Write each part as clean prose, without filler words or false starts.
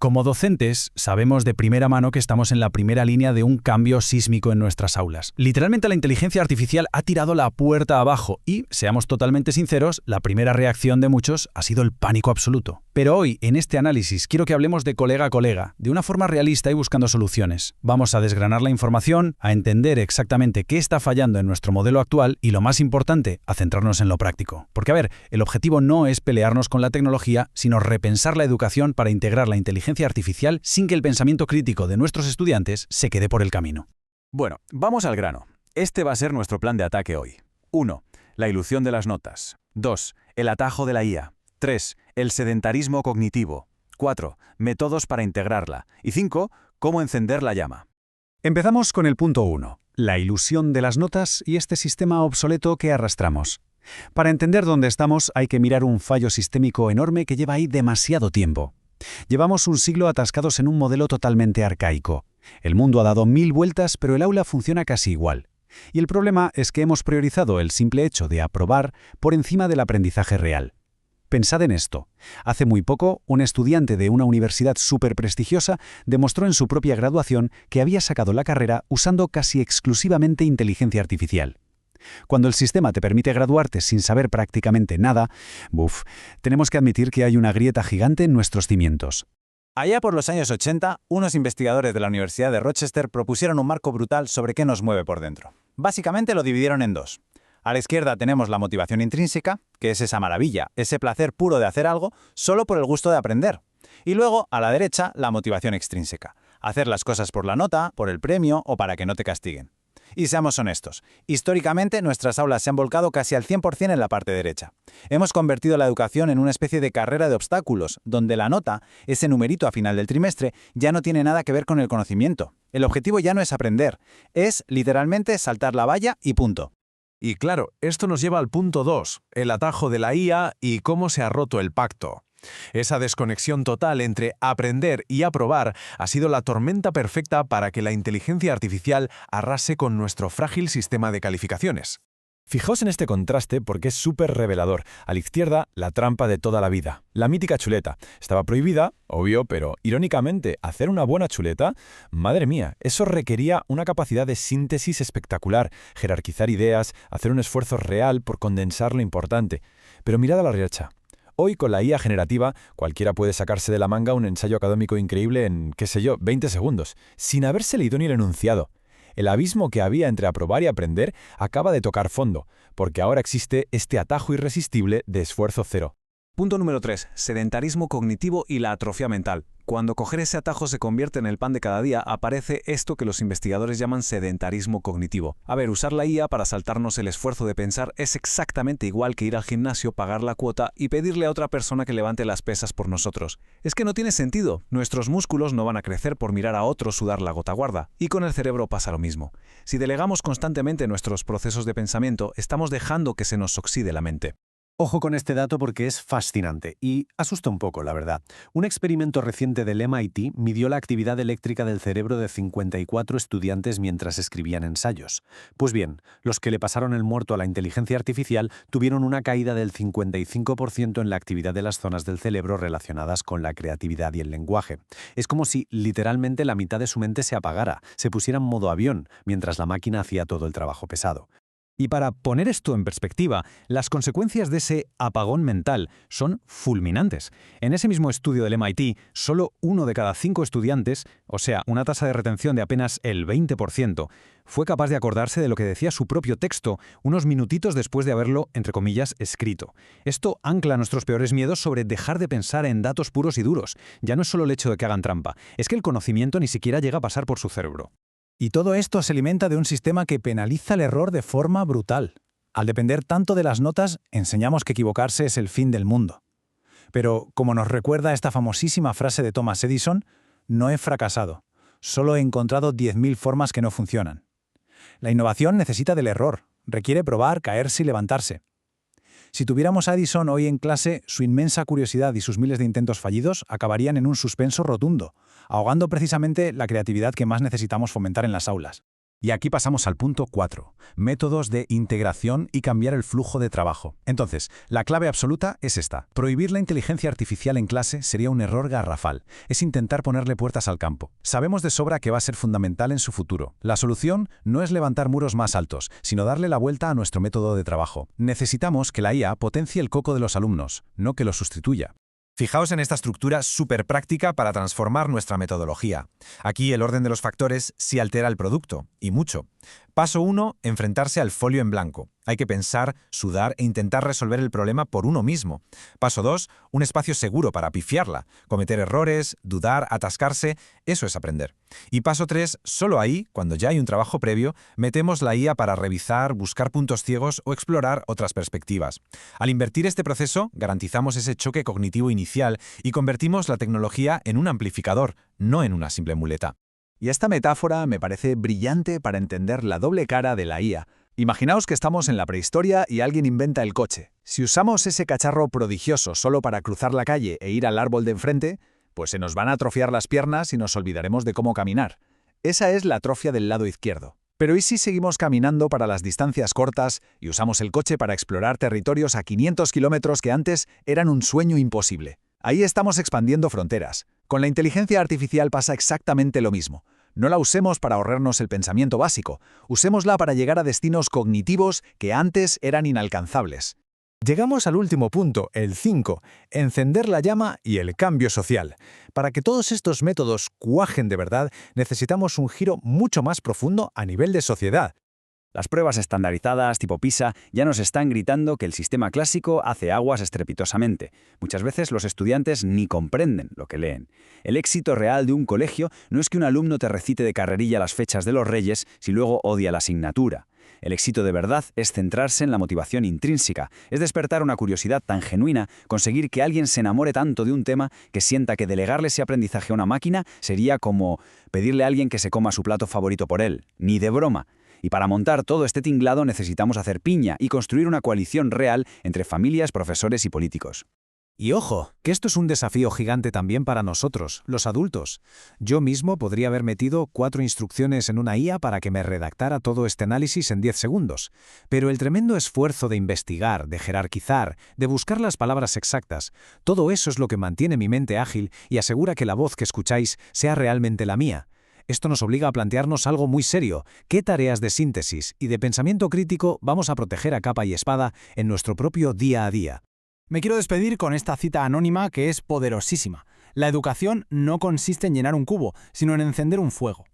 Como docentes, sabemos de primera mano que estamos en la primera línea de un cambio sísmico en nuestras aulas. Literalmente la inteligencia artificial ha tirado la puerta abajo y, seamos totalmente sinceros, la primera reacción de muchos ha sido el pánico absoluto. Pero hoy, en este análisis, quiero que hablemos de colega a colega, de una forma realista y buscando soluciones. Vamos a desgranar la información, a entender exactamente qué está fallando en nuestro modelo actual y, lo más importante, a centrarnos en lo práctico. Porque, a ver, el objetivo no es pelearnos con la tecnología, sino repensar la educación para integrar la inteligencia artificial sin que el pensamiento crítico de nuestros estudiantes se quede por el camino. Bueno, vamos al grano. Este va a ser nuestro plan de ataque hoy. 1. La ilusión de las notas. 2. El atajo de la IA. 3. El sedentarismo cognitivo. 4. Métodos para integrarla. Y 5. Cómo encender la llama. Empezamos con el punto 1, la ilusión de las notas y este sistema obsoleto que arrastramos. Para entender dónde estamos hay que mirar un fallo sistémico enorme que lleva ahí demasiado tiempo. Llevamos un siglo atascados en un modelo totalmente arcaico. El mundo ha dado 1000 vueltas, pero el aula funciona casi igual. Y el problema es que hemos priorizado el simple hecho de aprobar por encima del aprendizaje real. Pensad en esto. Hace muy poco, un estudiante de una universidad súper prestigiosa demostró en su propia graduación que había sacado la carrera usando casi exclusivamente inteligencia artificial. Cuando el sistema te permite graduarte sin saber prácticamente nada, tenemos que admitir que hay una grieta gigante en nuestros cimientos. Allá por los años 80, unos investigadores de la Universidad de Rochester propusieron un marco brutal sobre qué nos mueve por dentro. Básicamente lo dividieron en dos. A la izquierda tenemos la motivación intrínseca, que es esa maravilla, ese placer puro de hacer algo solo por el gusto de aprender. Y luego, a la derecha, la motivación extrínseca, hacer las cosas por la nota, por el premio o para que no te castiguen. Y seamos honestos, históricamente nuestras aulas se han volcado casi al 100% en la parte derecha. Hemos convertido la educación en una especie de carrera de obstáculos, donde la nota, ese numerito a final del trimestre, ya no tiene nada que ver con el conocimiento. El objetivo ya no es aprender, es literalmente saltar la valla y punto. Y claro, esto nos lleva al punto 2, el atajo de la IA y cómo se ha roto el pacto. Esa desconexión total entre aprender y aprobar ha sido la tormenta perfecta para que la inteligencia artificial arrase con nuestro frágil sistema de calificaciones. Fijaos en este contraste porque es súper revelador. A la izquierda, la trampa de toda la vida. La mítica chuleta. Estaba prohibida, obvio, pero irónicamente, hacer una buena chuleta, madre mía, eso requería una capacidad de síntesis espectacular, jerarquizar ideas, hacer un esfuerzo real por condensar lo importante. Pero mirad a la derecha. Hoy, con la IA generativa, cualquiera puede sacarse de la manga un ensayo académico increíble en, 20 segundos, sin haberse leído ni el enunciado. El abismo que había entre aprobar y aprender acaba de tocar fondo, porque ahora existe este atajo irresistible de esfuerzo cero. Punto número 3. Sedentarismo cognitivo y la atrofia mental. Cuando coger ese atajo se convierte en el pan de cada día, aparece esto que los investigadores llaman sedentarismo cognitivo. A ver, usar la IA para saltarnos el esfuerzo de pensar es exactamente igual que ir al gimnasio, pagar la cuota y pedirle a otra persona que levante las pesas por nosotros. Es que no tiene sentido. Nuestros músculos no van a crecer por mirar a otros sudar la gota guarda. Y con el cerebro pasa lo mismo. Si delegamos constantemente nuestros procesos de pensamiento, estamos dejando que se nos oxide la mente. Ojo con este dato porque es fascinante y asusta un poco, la verdad. Un experimento reciente del MIT midió la actividad eléctrica del cerebro de 54 estudiantes mientras escribían ensayos. Pues bien, los que le pasaron el muerto a la inteligencia artificial tuvieron una caída del 55% en la actividad de las zonas del cerebro relacionadas con la creatividad y el lenguaje. Es como si literalmente la mitad de su mente se apagara, se pusiera en modo avión, mientras la máquina hacía todo el trabajo pesado. Y para poner esto en perspectiva, las consecuencias de ese apagón mental son fulminantes. En ese mismo estudio del MIT, solo 1 de cada 5 estudiantes, o sea, una tasa de retención de apenas el 20%, fue capaz de acordarse de lo que decía su propio texto unos minutitos después de haberlo, entre comillas, escrito. Esto ancla nuestros peores miedos sobre dejar de pensar en datos puros y duros. Ya no es solo el hecho de que hagan trampa, es que el conocimiento ni siquiera llega a pasar por su cerebro. Y todo esto se alimenta de un sistema que penaliza el error de forma brutal. Al depender tanto de las notas, enseñamos que equivocarse es el fin del mundo. Pero, como nos recuerda esta famosísima frase de Thomas Edison, no he fracasado, solo he encontrado 10.000 formas que no funcionan. La innovación necesita del error, requiere probar, caerse y levantarse. Si tuviéramos a Edison hoy en clase, su inmensa curiosidad y sus miles de intentos fallidos acabarían en un suspenso rotundo, ahogando precisamente la creatividad que más necesitamos fomentar en las aulas. Y aquí pasamos al punto 4, métodos de integración y cambiar el flujo de trabajo. Entonces, la clave absoluta es esta. Prohibir la inteligencia artificial en clase sería un error garrafal. Es intentar ponerle puertas al campo. Sabemos de sobra que va a ser fundamental en su futuro. La solución no es levantar muros más altos, sino darle la vuelta a nuestro método de trabajo. Necesitamos que la IA potencie el coco de los alumnos, no que lo sustituya. Fijaos en esta estructura súper práctica para transformar nuestra metodología. Aquí el orden de los factores sí altera el producto, y mucho. Paso 1, enfrentarse al folio en blanco. Hay que pensar, sudar e intentar resolver el problema por uno mismo. Paso 2, un espacio seguro para pifiarla. Cometer errores, dudar, atascarse, eso es aprender. Y paso 3, solo ahí, cuando ya hay un trabajo previo, metemos la IA para revisar, buscar puntos ciegos o explorar otras perspectivas. Al invertir este proceso, garantizamos ese choque cognitivo inicial y convertimos la tecnología en un amplificador, no en una simple muleta. Y esta metáfora me parece brillante para entender la doble cara de la IA. Imaginaos que estamos en la prehistoria y alguien inventa el coche. Si usamos ese cacharro prodigioso solo para cruzar la calle e ir al árbol de enfrente, pues se nos van a atrofiar las piernas y nos olvidaremos de cómo caminar. Esa es la atrofia del lado izquierdo. Pero ¿y si seguimos caminando para las distancias cortas y usamos el coche para explorar territorios a 500 kilómetros que antes eran un sueño imposible? Ahí estamos expandiendo fronteras. Con la inteligencia artificial pasa exactamente lo mismo. No la usemos para ahorrarnos el pensamiento básico, usémosla para llegar a destinos cognitivos que antes eran inalcanzables. Llegamos al último punto, el 5, encender la llama y el cambio social. Para que todos estos métodos cuajen de verdad, necesitamos un giro mucho más profundo a nivel de sociedad. Las pruebas estandarizadas tipo PISA ya nos están gritando que el sistema clásico hace aguas estrepitosamente. Muchas veces los estudiantes ni comprenden lo que leen. El éxito real de un colegio no es que un alumno te recite de carrerilla las fechas de los reyes si luego odia la asignatura. El éxito de verdad es centrarse en la motivación intrínseca, es despertar una curiosidad tan genuina, conseguir que alguien se enamore tanto de un tema que sienta que delegarle ese aprendizaje a una máquina sería como pedirle a alguien que se coma su plato favorito por él, ni de broma. Y para montar todo este tinglado necesitamos hacer piña y construir una coalición real entre familias, profesores y políticos. Y ojo, que esto es un desafío gigante también para nosotros, los adultos. Yo mismo podría haber metido 4 instrucciones en una IA para que me redactara todo este análisis en 10 segundos. Pero el tremendo esfuerzo de investigar, de jerarquizar, de buscar las palabras exactas, todo eso es lo que mantiene mi mente ágil y asegura que la voz que escucháis sea realmente la mía. Esto nos obliga a plantearnos algo muy serio. ¿Qué tareas de síntesis y de pensamiento crítico vamos a proteger a capa y espada en nuestro propio día a día? Me quiero despedir con esta cita anónima que es poderosísima. La educación no consiste en llenar un cubo, sino en encender un fuego.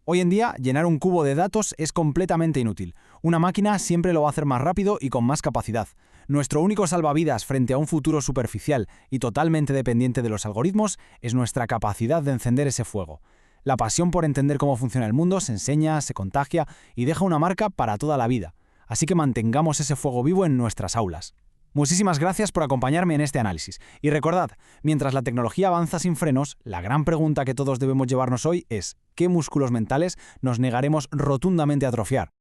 Hoy en día, llenar un cubo de datos es completamente inútil. Una máquina siempre lo va a hacer más rápido y con más capacidad. Nuestro único salvavidas frente a un futuro superficial y totalmente dependiente de los algoritmos es nuestra capacidad de encender ese fuego. La pasión por entender cómo funciona el mundo se enseña, se contagia y deja una marca para toda la vida. Así que mantengamos ese fuego vivo en nuestras aulas. Muchísimas gracias por acompañarme en este análisis. Y recordad, mientras la tecnología avanza sin frenos, la gran pregunta que todos debemos llevarnos hoy es ¿qué músculos mentales nos negaremos rotundamente a atrofiar?